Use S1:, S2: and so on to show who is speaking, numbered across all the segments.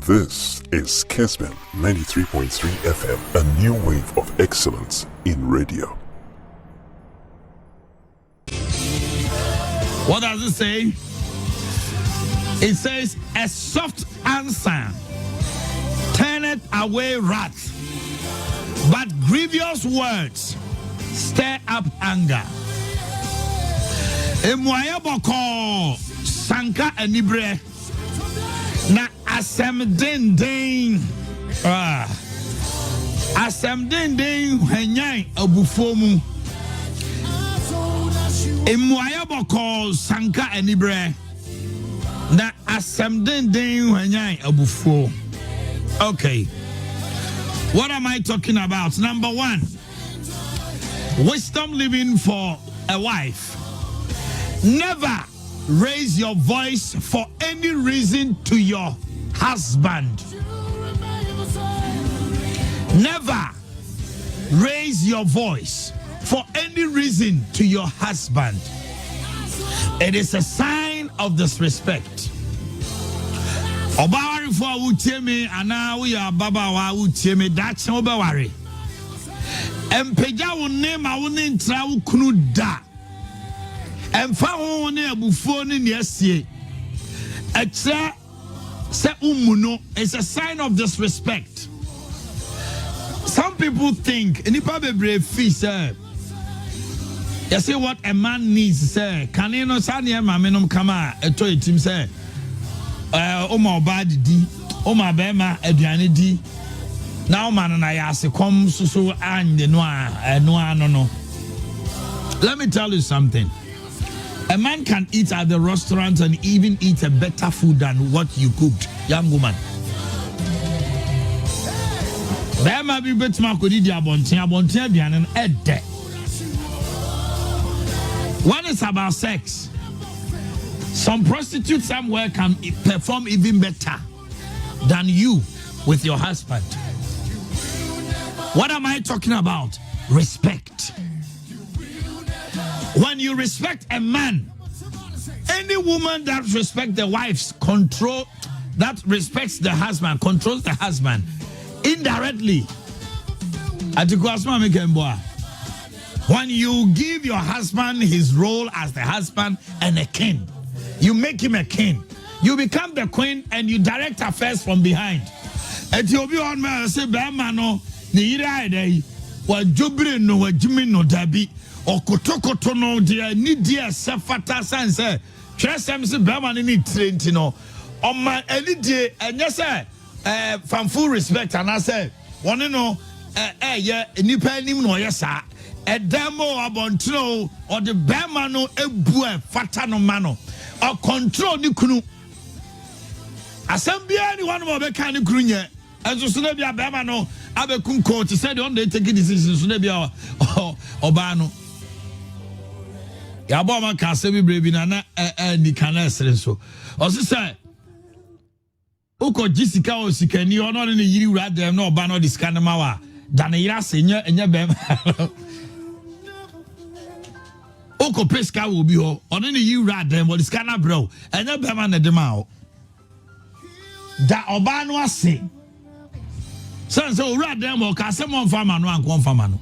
S1: This is Kessben 93.3 FM, a new wave of excellence in radio.
S2: What does it say? It says, a soft answer turneth away wrath, but grievous words stir up anger. Emuaya boko sanka enibre na asem den asem den hwanyan abufomu. Emuaya boko sanka enibre na asem den hwanyan abufo. Okay, what am I talking about? Number one, wisdom living for a wife. Never raise your voice for any reason to your husband. Never raise your voice for any reason to your husband. It is a sign of disrespect. Obawari for uteme ana we are baba wa uteme that's obawari. Empeja wo nema wo ne ntra wo kunu da. Emfa ho ne abufo ne neasie. Eche se umuno is a sign of disrespect. Some people think enipa bebre fi say you see what a man needs say can you know sane ma menom kama eto etim say oma obadi di oma bema aduane di na oma na ya asekom so ande no. Let me tell you something. A man can eat at the restaurant and even eat a better food than what you cooked, young woman. There might be better makodi di abontia aduane ede. When it's about sex, some prostitutes somewhere can perform even better than you with your husband. What am I talking about? Respect. When you respect a man, any woman that respects the wife's control, that respects the husband, controls the husband indirectly. When you give your husband his role as the husband and a king, you make him a king. You become the queen and you direct affairs from behind. Ethiopia on me say no ni ira dey wa jobre no wa jimi no dabi okotokoto no dia ni dia sefata sanse tresem se be man ni trenti no o man ani die enye se from full respect and I say one no ye nipa nim no ye sa edemo abontro or the bema no ebu fata no mano or control ni kunu asambia ni one mo be kan ni kunu nye enso so na bia bema no abekum court said on they take decisions so na bia oba no ya bo man ka se bi brebi na ni kana esre so o se uko jisika o sikani ono ne yiri wura dem na oba no disika na mawa da ne yira se enye bem uko peska wo bi ho ono ne yiri wura dem o disika na bro enye bem na dem a da oba no ase sanse o wura dem o ka se mo mfama no anko mfama no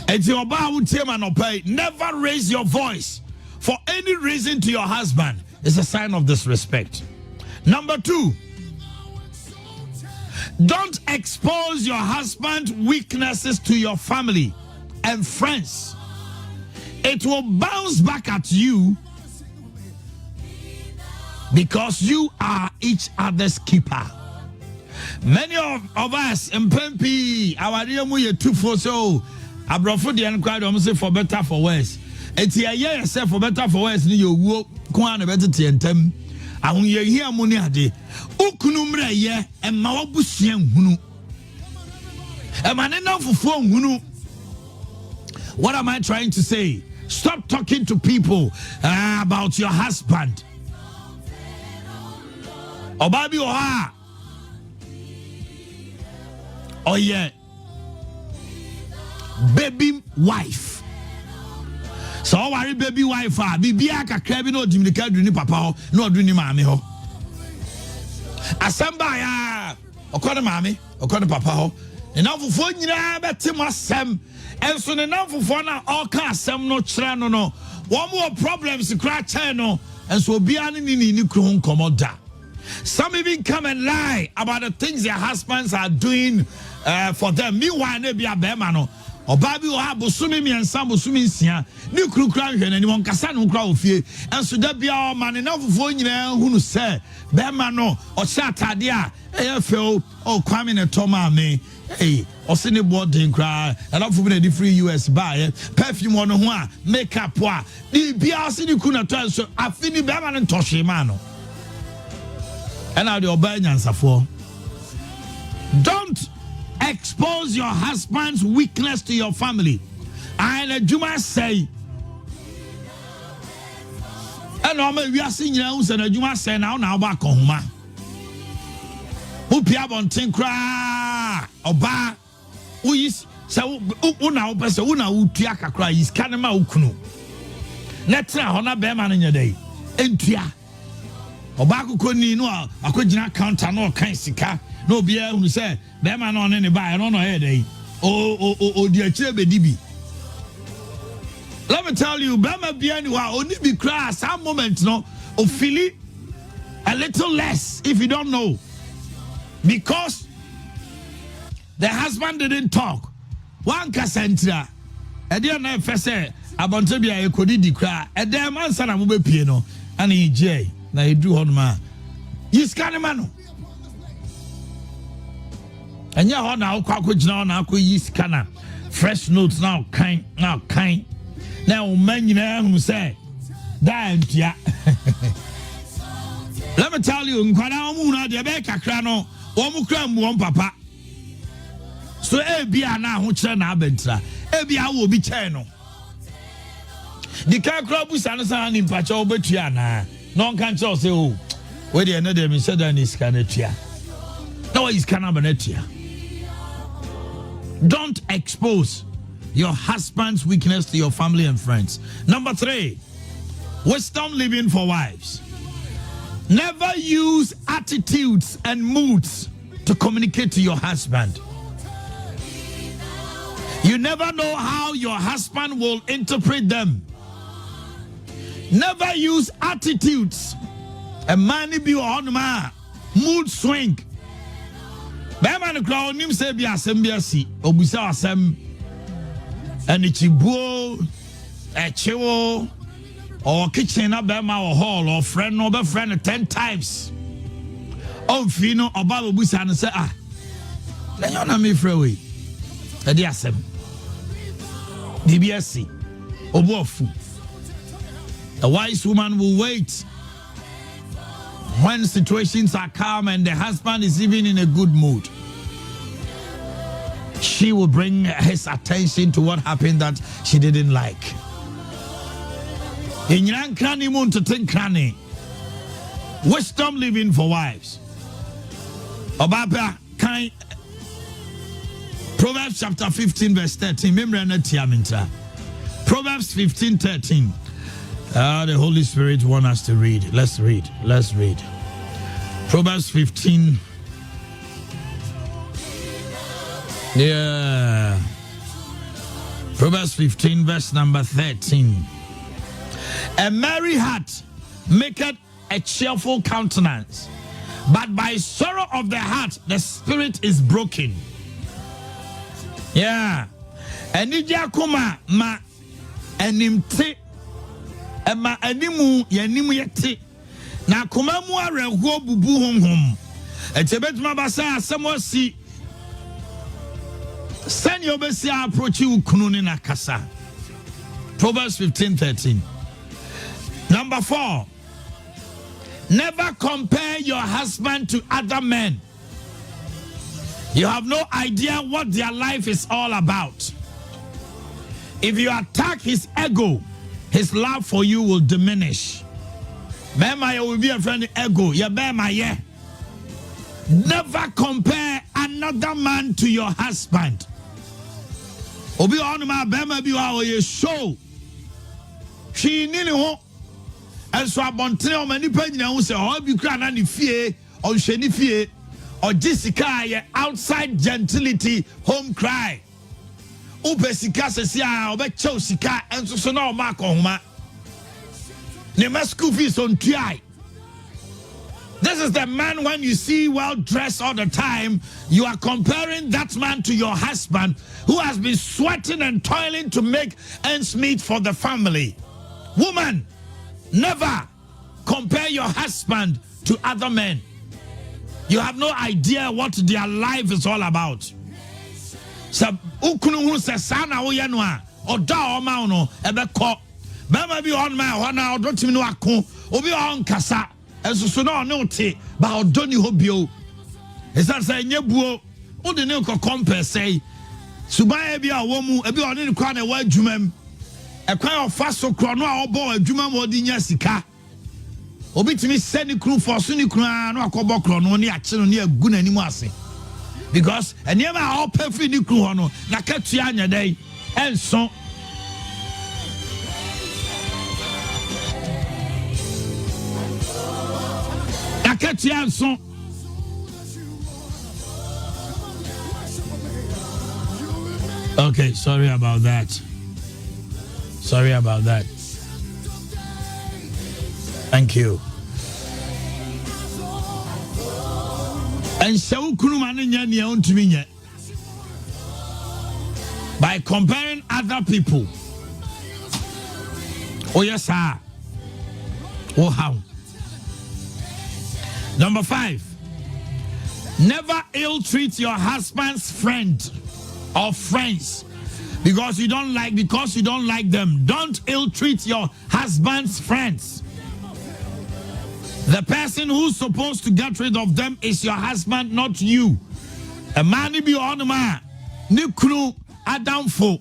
S2: enti oba wo tie ma no pay. Never raise your voice for any reason to your husband. It's a sign of disrespect. Number 2, don't expose your husband's weaknesses to your family and friends. It will bounce back at you because you are each other's keeper. Many of us in Pempi, our dear muye too for so abrofo de enquire am say for better for worse. Eti aye yourself for better for worse ni you wo kwa na better tentem. Ahun ye hia mu ni ade. Ukunu mra ye emma wabusua hunu. Emma ne na fufu hunu. What am I trying to say? Stop talking to people about your husband. Obabi oha. Oh yeah. Baby wife. So worry baby wife bibia kakra bi no dimika duni papa ho no duni maame ho. Asamba ya okone mami okone papa ho ne namfofo nyina bete mo asem enso ne namfofo na oka asem no kire no wo mo problems kra chen no enso obia ni kru nkomoda. Some even come and lie about the things their husbands are doing for them. Meanwhile, they be a bema no. Or baby will have busumi and some busumi sia. New crew crying and anyone casan crowd fear. And so that be our man enough for you who say bema no or shatadia. AFL or Kwame and Toma me. Hey, or send a boarding cry. And I'm from the free US buy perfume on one makeup. The BRC couldn't tell so I finish bema and Toshimano. And now the obedience for. Don't expose your husband's weakness to your family. And Juma say, and we are seeing you and Juma say now back on home. Who piabon tinkra oba who is so una person una utiaka cry is kanema ukunu. Netra hona beman in your day. Entia. Obako koni no akogina counter no kan sika no bia hu say be ma no ne ba no head dey o di akire be dibi. Let me tell you, Bama bia ni wa oni bi cry some moment no o feel a little less if you don't know, because the husband didn't talk. One kasentra e dey na fe say abonte bia e kodi di cry e dem ansa na mo be pie no ana ije na you do honma is kanema and ya ho na akwa gina na akwa yi scanner fresh notes now kind now man nyina hu say that ya. Let me tell you, nkwana omu na de be kakra no omu kra mu papa so e bia na ho kire na abentra e bia wo bi che no di kakra bu sansa ni mpacha obetua na no can tell say oh where the another me said that is canatia. No is canabanetia. Don't expose your husband's weakness to your family and friends. Number 3, wisdom living for wives. Never use attitudes and moods to communicate to your husband. You never know how your husband will interpret them. Never use attitudes. A man be on ma mood swing. Beman crowd nim say be assembliasi obusa asem anichibuo echiwo or kitchen na bema or hall or friend no be friend 10 times. On fino oba obusa no say na you na me frɛ we e dey asem DBSC obofu. A wise woman will wait when situations are calm and the husband is even in a good mood. She will bring his attention to what happened that she didn't like. Wisdom living for wives. Obaba kind. Proverbs chapter 15 verse 13. Proverbs 15:13. The Holy Spirit wants us to read. Let's read. Proverbs 15. Yeah. Proverbs 15 verse number 13. A merry heart maketh a cheerful countenance, but by sorrow of the heart the spirit is broken. Yeah. Enija kuma ma enimte ema animu yanimu yete na kuma mu areho bubu honhom etebetuma basa asemosi send your best approach you kununi na kasa. Proverbs 15:13. Number 4, never compare your husband to other men. You have no idea what their life is all about. If you attack his ego, his love for you will diminish. Bema you will be a friend ego. Ya bema ye. Never compare another man to your husband. Obi on ma bema bi wa ye show. She nini ho. And so abontre o mani pa nyina ho se o bi kra na ne fie on Shenifie or Jessica outside gentility home cry. Upesika sesia obecho sika enso so na o makoma. Ne school fees on TI. This is the man when you see well dressed all the time, you are comparing that man to your husband who has been sweating and toiling to make ends meet for the family. Woman, never compare your husband to other men. You have no idea what their life is all about. So ukunu se sana wo ye no a oda o ma no ebekọ bema bi on ma ho na odotimi no ako obi on kasa enso no ne ote ba odoni hobio esa say nyebuo wo de ne ko compare say suban bi a wo mu ebi one ne kwa na wa adwumam ekwan ofa so kro no a obo adwumam odi nya sika obi timi se ni kru for so ni kru a no akobo kro no ne ache no ne agu nanim ase because eniema all perfect ni kru ho no na katua anya dai enso na katua enso okay, sorry about that. Thank you. And so by comparing other people. Oh yes, sir. Oh how. Number 5. Never ill-treat your husband's friend or friends because you don't like them. Don't ill-treat your husband's friends. The person who's supposed to get rid of them is your husband, not you. A man be on ma nikru adamfo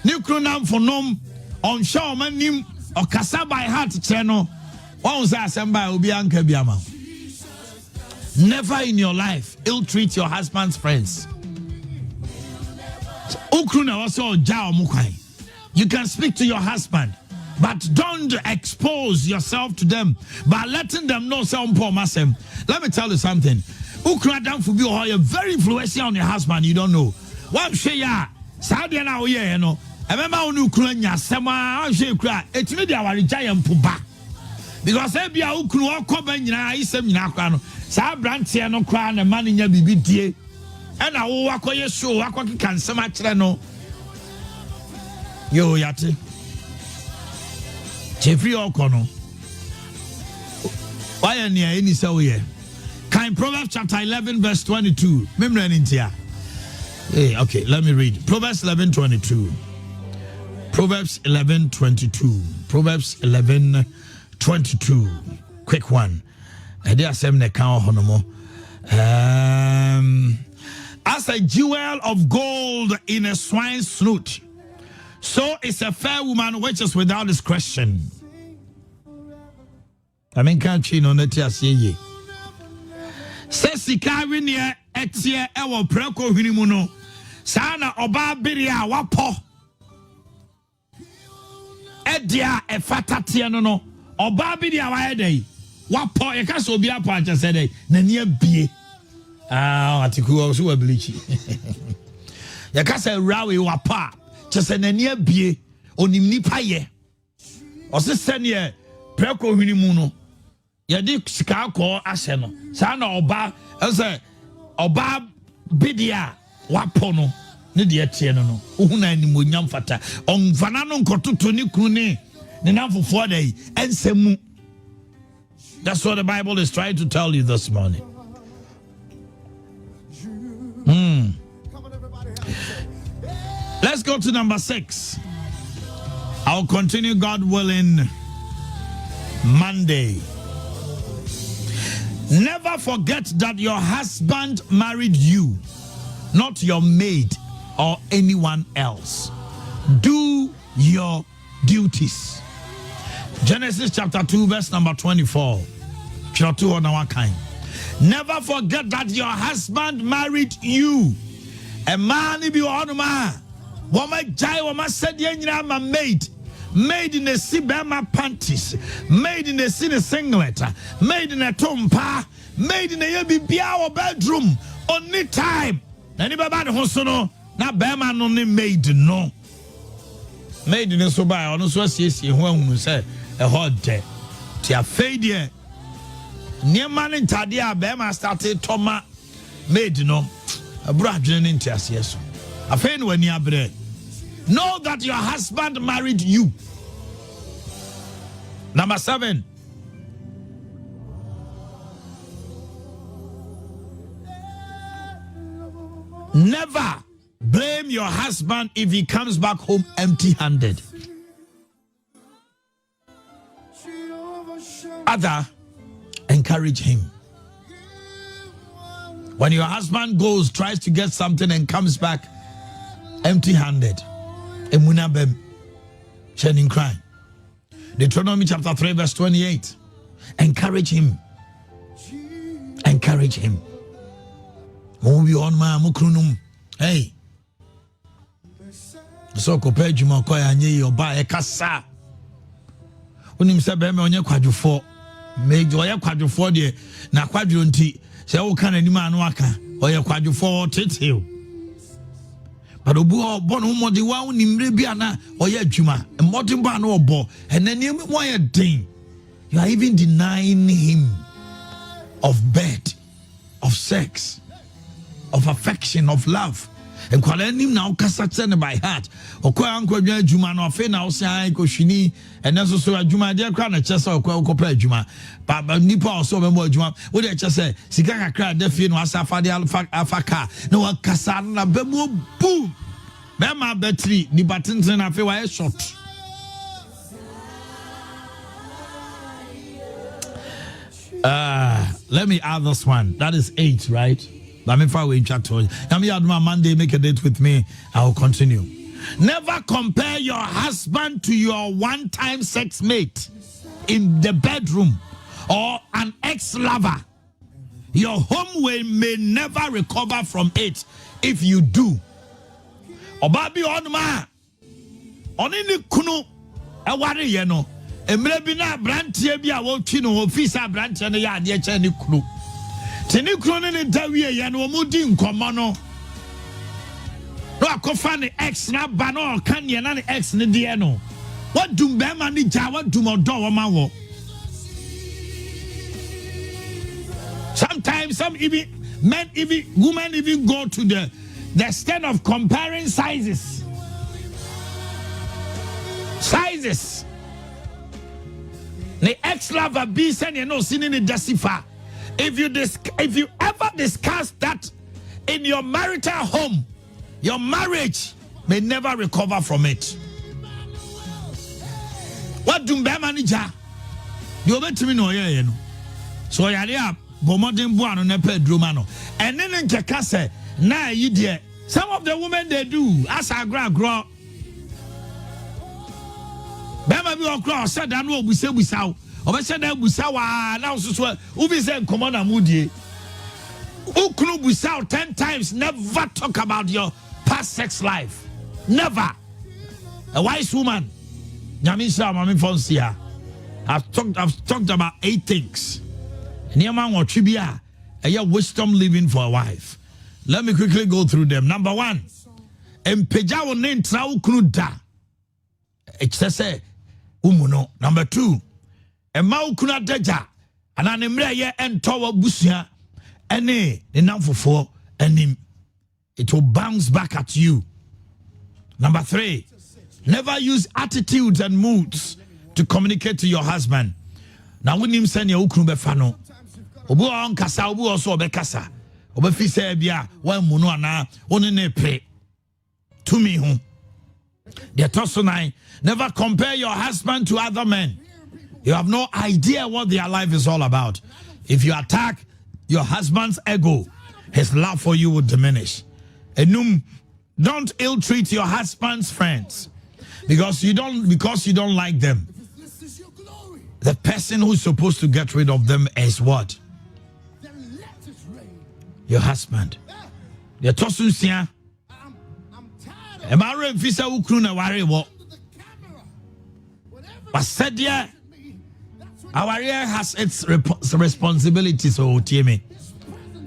S2: nikru namfo nom on show manim or kasa by heart channel. One say assemble obi anka biama. Never in your life ill-treat your husband's friends. You can speak to your husband, but don't expose yourself to them by letting them know. Let me tell you something. You're very influential on your husband. You don't know. What say ya? Saudi na oye no. Remember on Ukraine sema cry. It made our giant puba. Because ebia ukru okoba nyina isem nyina kwa no. Sa brantie no kwa na man nya bibidie. And I will walk away so I can so much no. Yo yate. Jeffrey Okono. Why are near any so here? Kind Proverbs chapter 11, verse 22. Hey, okay, let me read. Proverbs 11:22. Proverbs 11:22. Proverbs 11:22. Quick one. I dare say me count honomo. As a jewel of gold in a swine's snoot, so is a fair woman which is without discretion. I mean, can't you know that you see ye? Says the Carrinia etia ewo preko hinimuno. Sana oba biria wapo. Edia e fatatia no. Oba biria wa edei. Wapo e ka so bia pa cha sede na nia bie. Atiku also ability. Ya ka say rawe wapa. Cha se na nia bie onim nipa ye. O se sene preko hinimuno. Ya di sika ko ase no. Sana oba say oba bidia wapo no ne de etie no no ohuna animonyam fata onfana no nkototo ni kunu ne namfofo dai ensemu. That's what the Bible is trying to tell you this morning. Let's go to number 6. I'll continue, God willing, Monday. Never forget that your husband married you, not your maid or anyone else. Do your duties. Genesis chapter 2, verse number 24. Never forget that your husband married you. A man be on man. Woman jai woman said ma maid. Made in a Sibama panties, made in a singlet, made in a tompa, Maid in a bibia or bedroom. Only time. Anybody who's no. Na bema no ne maid no. Maid in so by on so see when say a hot day. Tia fade near man in Tadia bema started Toma maid no. A brother in Tias yes. A fan when you are bread. Know that your husband married you. Number 7. Never blame your husband if he comes back home empty-handed. Other, encourage him. When your husband goes, tries to get something and comes back empty-handed, emunabem, shedding crying. Deuteronomy chapter 3 verse 28. Encourage him. Encourage him. Hey. So compare Juma Koya Nye Yoba Ekasa. Unim se be me onye kwadwofo. Me oye kwadwofo de na kwadwo nti se wo kan anim anu aka oye kwadwofo tetew. But obu obo no modi wa unimre bia na oye adwuma. Mmodin ba na obo enani one ye den. You are even denying him of bed, of sex, of affection, of love. And kwalenim na ukasatene by heart. Okwa anko dwa adwuma no afi na osan ko hwini ene so so adwuma de kra na chese okwa ukopra adwuma. Ba nipa oso be mo adwuma. Wo de chese sika kakra de fie no asafa de afaka na wakasa na be mo boom. Be ma battery ni batenten afi wa short. Let me add this one. That is 8, right? Let me far away chat to you. Monday, make a date with me. I will continue. Never compare your husband to your one-time sex mate in the bedroom or an ex-lover. Your home may never recover from it if you do. Obabi onma onini kunu eware ye no. Emre bi na brantie bi a wo twi no office a brantie no ya ade che ne kunu. Tini kunu ne dawie ye no mu di nkomo no. No akofa ne ex na ba no kan ye na ne ex ne de no. What do be ma ni ja what do mo do wo ma wo. Sometimes some even men even women even go to the extent of comparing sizes. Sizes. The ex-lover be saying you know sin in the desifa. If you ever discuss that in your marital home, your marriage may never recover from it. What do be manager? You bet me no yeah, you know. So yare bomodin buano ne pedromano. And then in Jakase, na you dear. Some of the women they do as I grow. Bema bi okra said that no busa oba said that busa wa now so ubi say come on amudie ukunu busa 10 times. Never talk about your past sex life. Never. A wise woman nyamisha mami fonsia I've talked about 8 things. Niama wo tribia a wisdom living for a wife. Let me quickly go through them. Number 1, empeja wo ne ntra ukunu da say umuno. Number 2, ema ukuna deja anane mre ye ento wa busua ene ne namfofo anim. It will bounce back at you. Number 3, never use attitudes and moods to communicate to your husband. Now when him send your ukunu befa no obu on kasa obu also be kasa obu fi say bia wan munu ana oni ne pre to me hu. The Tosonai, never compare your husband to other men. You have no idea what their life is all about. If you attack your husband's ego, his love for you will diminish. Enum, don't ill-treat your husband's friends because you don't like them. The person who's supposed to get rid of them is what? Your husband. The Tosunsia. Emare mfisa ukru na ware wo. Wasedia Our area has its responsibilities, so Timmy.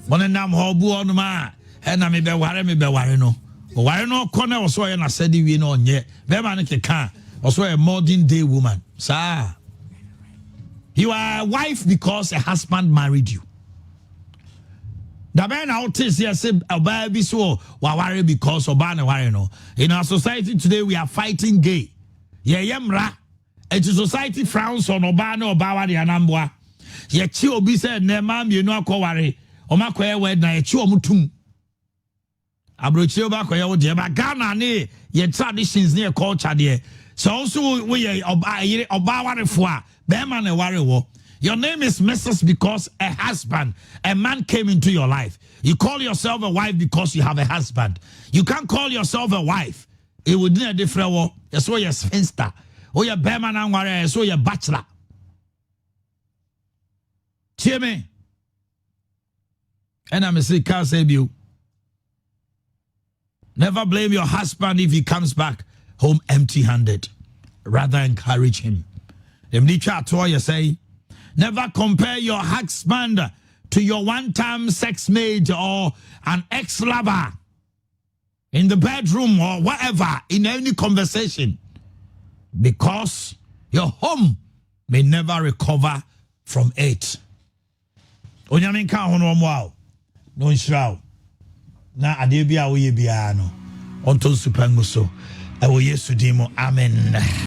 S2: One nam hobu on ma, and I may be warino. Warino corner was so and I said, we know, yet, Bemanike can, also a modern day woman. Sir, you are a wife because a husband married you. The man out here said, a baby so, worry because Obana warino. In our society today, we are fighting gay. Yemra. And the society frowns on Obano Obawa the Anambwa. Ye chi obi said, ne mam, you know, worry. Oma kwe wed na ye chi omutum. Abrochi oba kwe ode ba Ghana ne ye traditions ne culture there. So also we Obawa refua. Be man e worry wo. Your name is Mrs. because a husband, a man came into your life. You call yourself a wife because you have a husband. You can't call yourself a wife. It would need a different word. That's why you're spinster. Oh, you're bearman and warrior, so you're bachelor. Hear me? And I'm a sick, can't save you. Never blame your husband if he comes back home empty handed. Rather encourage him. You say, never compare your husband to your one-time sex mate or an ex-lover in the bedroom or whatever, in any conversation. Because your home may never recover from it. Onyamin ka hono mo no nshiraw na ade bia wo ye bia no onto supangu so e wo Yesu dimo amen.